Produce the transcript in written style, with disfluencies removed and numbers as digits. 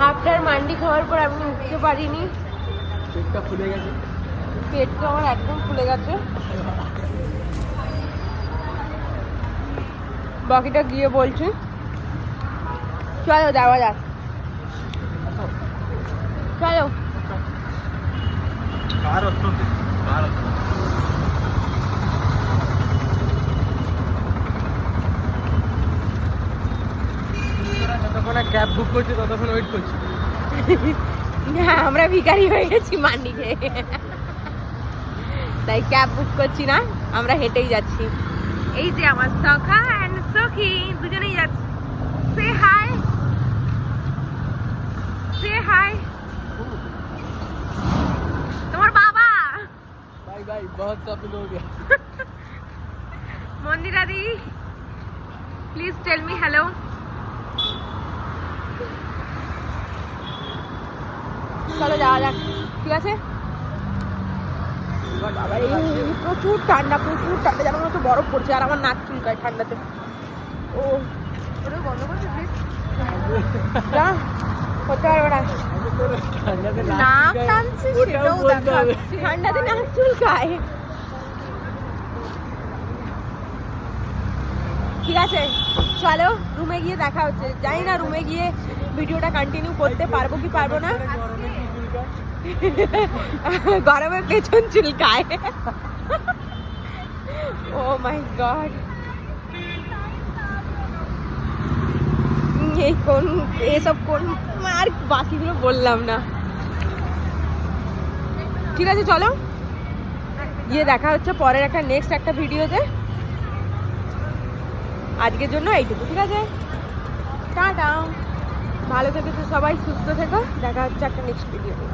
After mandi খাওয়ার পর আমি উঠতে পারিনি, পেটটা ফুলে গেছে। পেটটা আমার একদম ফুলে গেছে। বাকিটা গিয়ে বলছি। চলো যাওয়া যাক, চলো। যতক্ষণ ক্যাব বুক করছি ততক্ষণ ওয়েট করছি। না, আমরা ভিখারি হয়ে গেছি মান্ডি খেয়ে, তাই ক্যাব বুক করছি না, আমরা হেঁটেই যাচ্ছি। এই যে আমার সখা এন্ড সখী দুজনেই যাচ্ছি। সে হাই, সে হাই। তোমার বাবা बाय बाय, बहुत शॉपिंग हो गया। মন্দিরা দি, প্লিজ টেল মি হ্যালো। চলো যাওয়া যাক, ঠিক আছে। বাবা এই প্রচুর ঠান্ডা, প্রচুর ঠান্ডা, যেমন মতো বরফ পড়ছে, আর আমার নাক চুলকায় ঠান্ডাতে। ও ওটা বন্ধ করছে প্লিজ, না করতে পারবে না। নাক টানছে সেটাও দেখাচ্ছে, ঠান্ডাতে নাক চুলকায়। ঠিক আছে চলো, রুমে গিয়ে দেখা হচ্ছে। জানি না রুমে গিয়ে ভিডিওটা কন্টিনিউ করতে পারবো কি পারবো না। গরমে পেছন চুলকায়। ও মাই গড, এই কোন এসব কোন, আর বাকিগুলো বললাম না। ঠিক আছে চলো, গিয়ে দেখা হচ্ছে পরের একটা নেক্সট একটা ভিডিওতে। আজকের জন্য এইটুকু, ঠিক আছে, টাটা। ভালো থেকো তো সবাই, সুস্থ থেকো, দেখা হচ্ছে একটা নেক্সট ভিডিওতে।